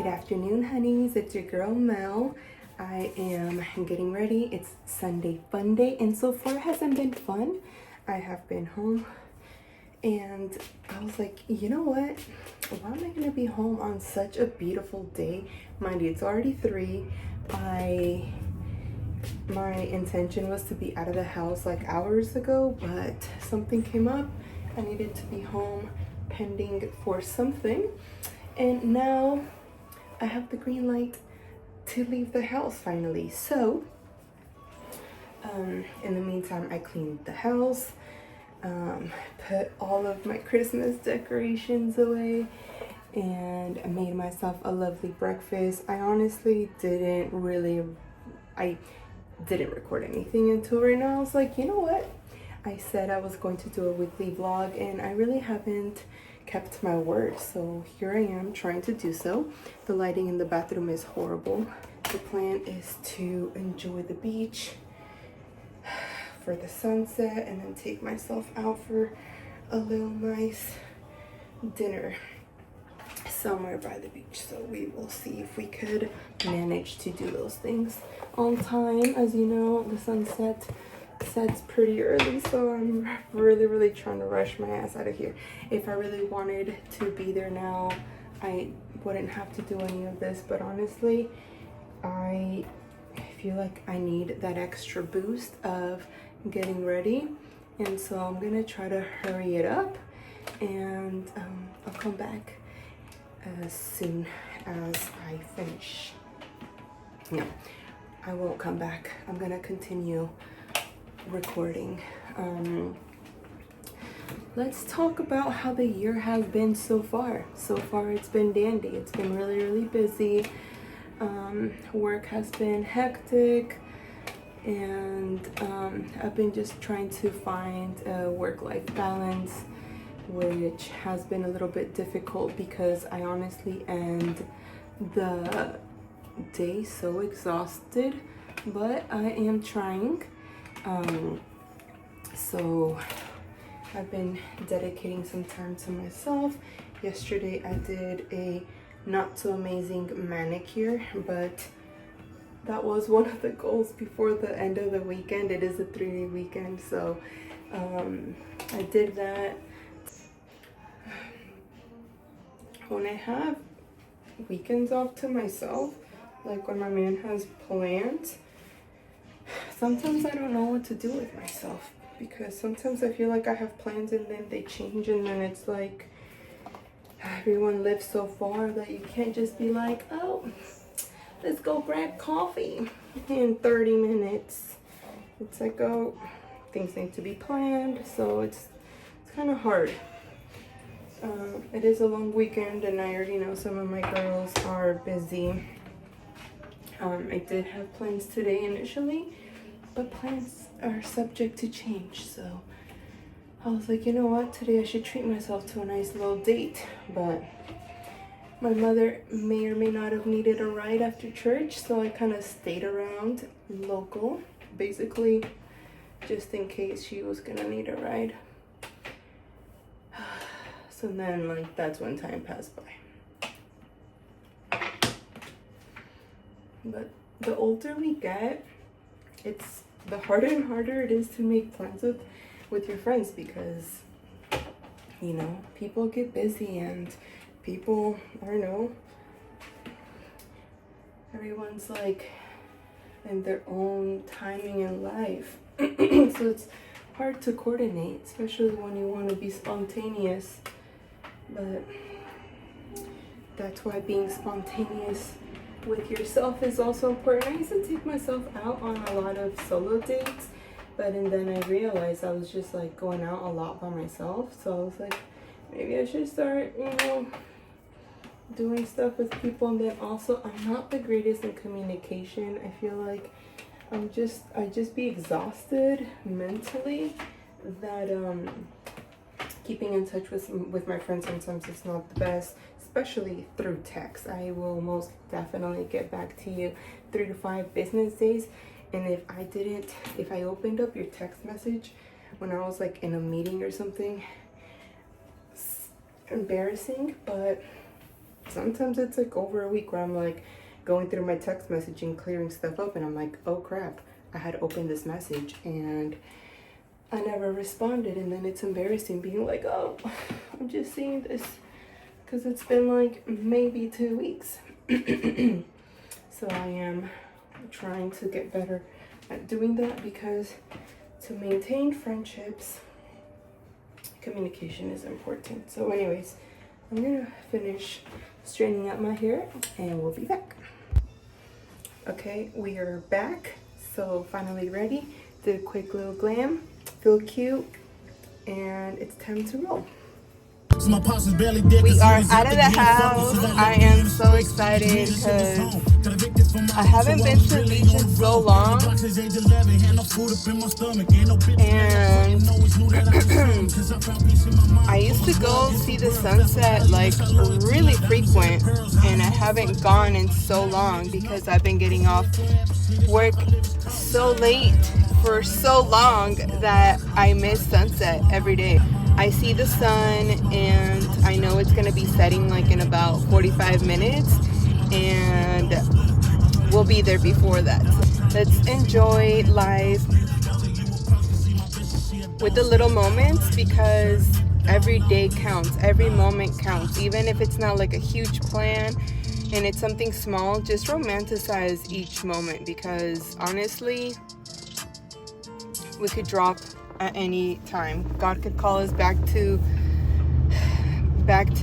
Good afternoon, honeys. It's your girl Mel. I am getting ready. It's Sunday Funday, and so far it hasn't been fun. I have been home, and I was like, you know what? Why am I gonna be home on such a beautiful day? Mind you, it's already 3. My intention was to be out of the house like hours ago, but something came up. I needed to be home pending for something, and now I have the green light to leave the house finally. So in the meantime, I cleaned the house, put all of my Christmas decorations away, and I made myself a lovely breakfast. I honestly didn't record anything until right now. I was like, you know what? I said I was going to do a weekly vlog, and I really haven't kept my word, so here I am trying to do so. The lighting in the bathroom is horrible. The plan is to enjoy the beach for the sunset and then take myself out for a little nice dinner somewhere by the beach. So we will see if we could manage to do those things on time. As you know, the sunset sets pretty early, so I'm really trying to rush my ass out of here. If I really wanted to be there now, I wouldn't have to do any of this, but honestly, I feel like I need that extra boost of getting ready, and so I'm gonna try to hurry it up, and I'll come back as soon as I finish. No, I won't come back. I'm gonna continue recording. Let's talk about how the year has been so far. So far it's been dandy. It's been really busy. Work has been hectic, and I've been just trying to find a work-life balance, which has been a little bit difficult because I honestly end the day so exhausted, but I am trying. So I've been dedicating some time to myself. Yesterday I did a not so amazing manicure, but that was one of the goals before the end of the weekend. It is a 3-day weekend, so I did that. When I have weekends off to myself, like when my man has plans, sometimes I don't know what to do with myself, because sometimes I feel like I have plans and then they change, and then it's like everyone lives so far that you can't just be like, oh, let's go grab coffee in 30 minutes. It's like, oh, things need to be planned, so it's kind of hard. It is a long weekend, and I already know some of my girls are busy. I did have plans today initially, but plans are subject to change, so I was like, you know what, today I should treat myself to a nice little date. But my mother may or may not have needed a ride after church, so I kind of stayed around local, basically just in case she was gonna need a ride. So then, like, that's when time passed by. But the older we get, it's the harder and harder it is to make plans with your friends, because, you know, people get busy and people, I don't know, everyone's like in their own timing in life. So it's hard to coordinate, especially when you want to be spontaneous. But that's why being spontaneous with yourself is also important. I used to take myself out on a lot of solo dates, and then I realized I was just like going out a lot by myself. So I was like, maybe I should start, doing stuff with people. And then also, I'm not the greatest in communication. I feel like I just be exhausted mentally, that keeping in touch with my friends sometimes is not the best, especially through text. I will most definitely get back to you 3 to 5 business days. And if I opened up your text message when I was like in a meeting or something, it's embarrassing, but sometimes it's like over a week where I'm like going through my text messaging, clearing stuff up, and I'm like, oh crap, I had opened this message and I never responded. And then it's embarrassing being like, oh, I'm just seeing this because it's been like maybe 2 weeks. So I am trying to get better at doing that, because to maintain friendships, communication is important. So anyways, I'm gonna finish straightening out my hair and we'll be back. Okay, we are back. So finally ready. Did a quick little glam, feel cute, and it's time to roll. We are out of the house. I am so excited because I haven't been to the beach in so long, and I used to go see the sunset like really frequent, and I haven't gone in so long because I've been getting off work so late for so long that I miss sunset every day. I see the sun and I know it's gonna be setting like in about 45 minutes, and we'll be there before that. Let's enjoy life with the little moments, because every day counts, every moment counts. Even if it's not like a huge plan and it's something small, just romanticize each moment, because honestly, we could drop at any time. God could call us back to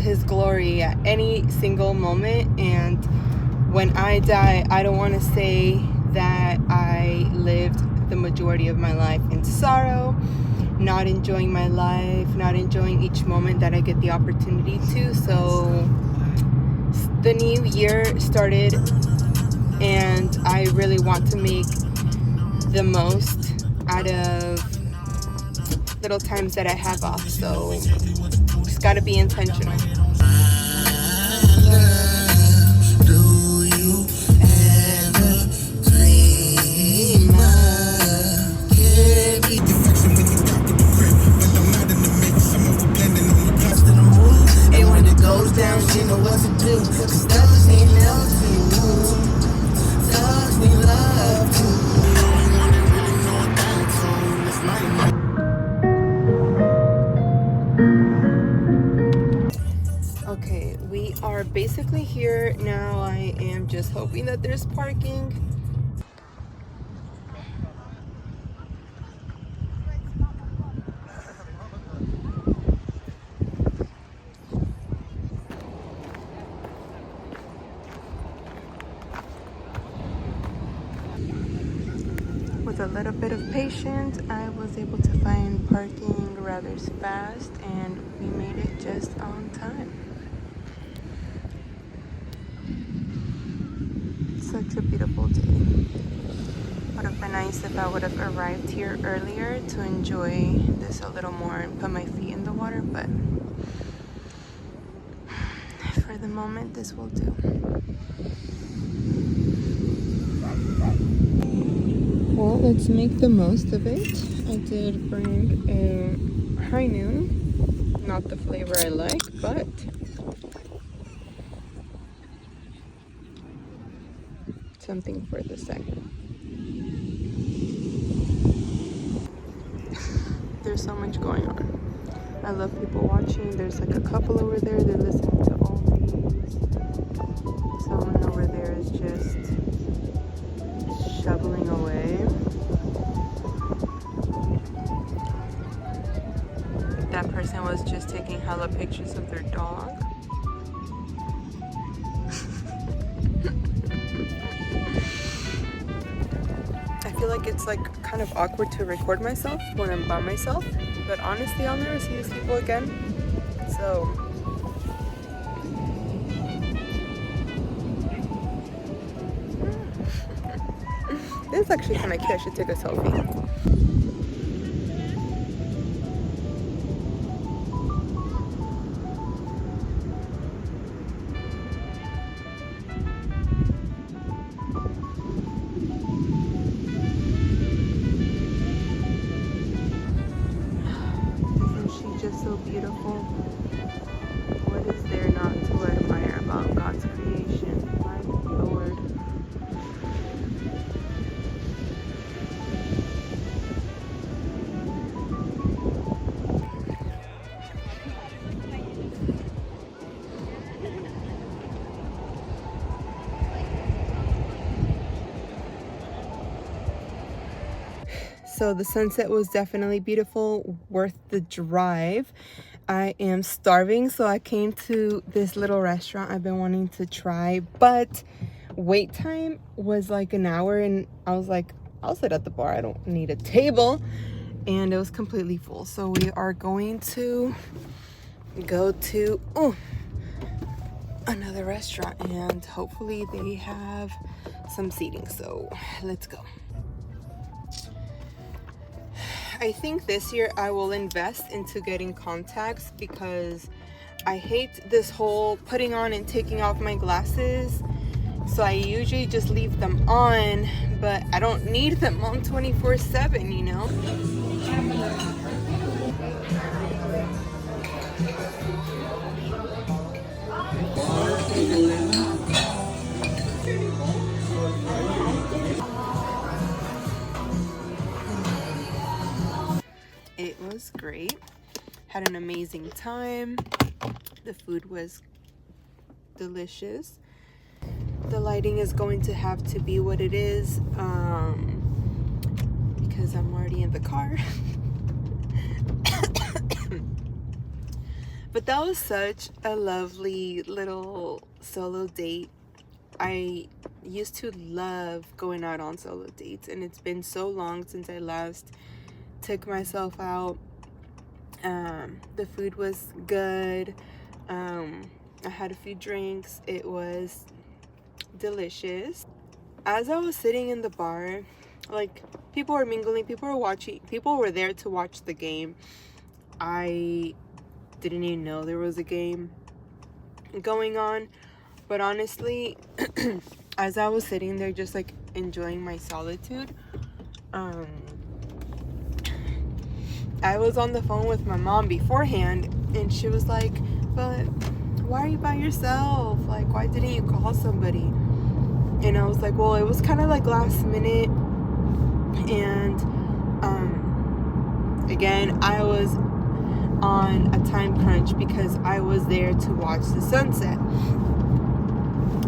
his glory at any single moment. And when I die, I don't want to say that I lived the majority of my life in sorrow, not enjoying my life, not enjoying each moment that I get the opportunity to. So the new year started and I really want to make the most out of little times that I have off. So just gotta be intentional. And when it goes down, she know what to do. Cause thugs need love too. Thugs need love too. Okay, we are basically here now. I am just hoping that there's parking. With a little bit of patience, I was able to find parking rather fast, and we made it just on time. Such a beautiful day. Would have been nice if I would have arrived here earlier to enjoy this a little more and put my feet in the water, but for the moment, this will do. Well, let's make the most of it. I did bring a high noon, not the flavor I like, but something for the second. There's so much going on. I love people watching. There's like a couple over there, they're listening to all these. Someone over there is just shoveling away. That person was just taking hella pictures of their dog. I feel like it's like kind of awkward to record myself when I'm by myself, but honestly, I'll never see these people again. So this is actually kind of cute. I should take a selfie. Isn't she just so beautiful? What is there not to admire about about God's creation. My Lord. So the sunset was definitely beautiful, worth the drive. I am starving, so I came to this little restaurant I've been wanting to try, but wait time was like an hour, and I was like, I'll sit at the bar, I don't need a table, and it was completely full. So we are going to go to another restaurant, and hopefully they have some seating, so let's go. I think this year I will invest into getting contacts because I hate this whole putting on and taking off my glasses. So I usually just leave them on, but I don't need them on 24/7, you know? It was great. Had an amazing time. The food was delicious. The lighting is going to have to be what it is because I'm already in the car. But that was such a lovely little solo date. I used to love going out on solo dates, and it's been so long since I last took myself out. The food was good. I had a few drinks. It was delicious. As I was sitting in the bar, like, people were mingling, people were watching, people were there to watch the game. I didn't even know there was a game going on, but honestly, as I was sitting there just like enjoying my solitude, I was on the phone with my mom beforehand, and she was like, but why are you by yourself? Like, why didn't you call somebody? And I was like, well, it was kind of like last minute, and again, I was on a time crunch because I was there to watch the sunset.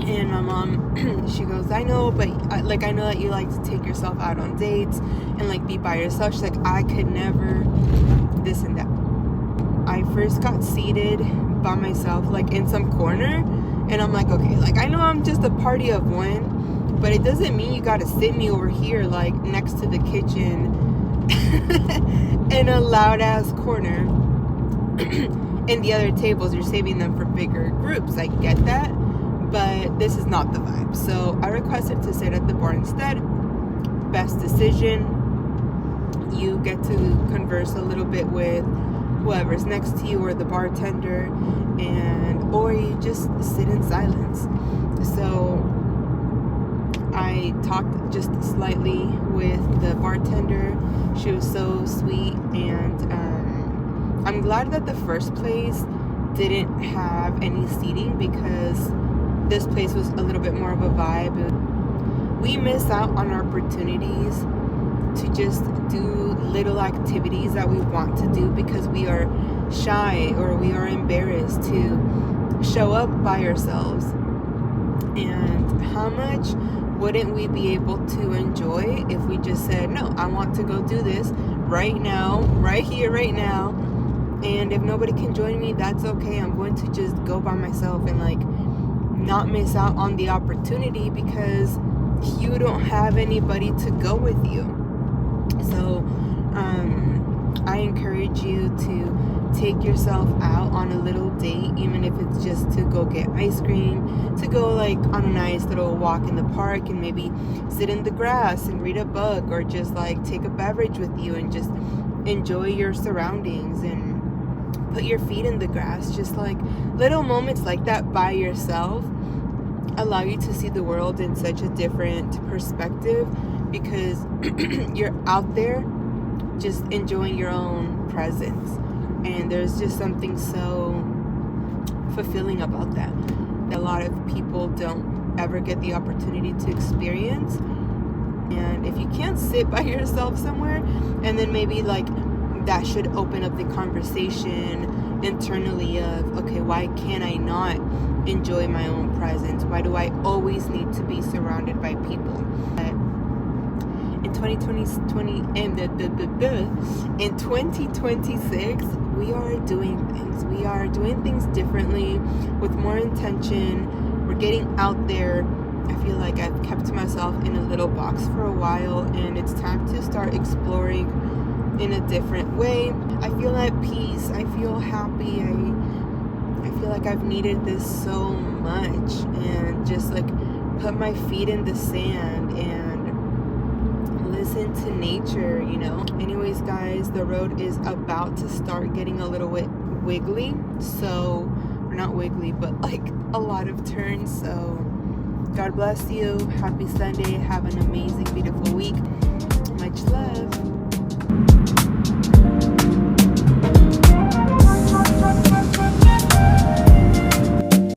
And my mom, she goes, I know, but I know that you like to take yourself out on dates and like be by yourself. She's like, I could never, this and that. I first got seated by myself, like in some corner, and I'm like, okay, like I know I'm just a party of one, but it doesn't mean you gotta sit me over here like next to the kitchen in a loud ass corner. And the other tables, you're saving them for bigger groups. I get that, but this is not the vibe. So I requested to sit at the bar instead. Best decision. You get to converse a little bit with whoever's next to you or the bartender, or you just sit in silence. So I talked just slightly with the bartender. She was so sweet, and I'm glad that the first place didn't have any seating because this place was a little bit more of a vibe. We miss out on opportunities to just do little activities that we want to do because we are shy or we are embarrassed to show up by ourselves. And how much wouldn't we be able to enjoy if we just said, no, I want to go do this right now, right here, right now. And if nobody can join me, that's okay. I'm going to just go by myself and like not miss out on the opportunity because you don't have anybody to go with you. So I encourage you to take yourself out on a little date, even if it's just to go get ice cream, to go like on a nice little walk in the park and maybe sit in the grass and read a book, or just like take a beverage with you and just enjoy your surroundings and put your feet in the grass. Just like little moments like that by yourself allow you to see the world in such a different perspective because you're out there just enjoying your own presence, and there's just something so fulfilling about that. a lot of people don't ever get the opportunity to experience. And if you can't sit by yourself somewhere, and then maybe like that should open up the conversation internally of, okay, why can't I not enjoy my own presence? Why do I always need to be surrounded by people? In 2026, we are doing things. We are doing things differently, with more intention. We're getting out there. I feel like I've kept myself in a little box for a while, and it's time to start exploring in a different way. I feel at peace. I feel happy. I feel like I've needed this so much, and just like put my feet in the sand and listen to nature, you know. Anyways, guys, the road is about to start getting a little bit wiggly. So, or not wiggly, but like a lot of turns. So God bless you. Happy Sunday. Have an amazing, beautiful week.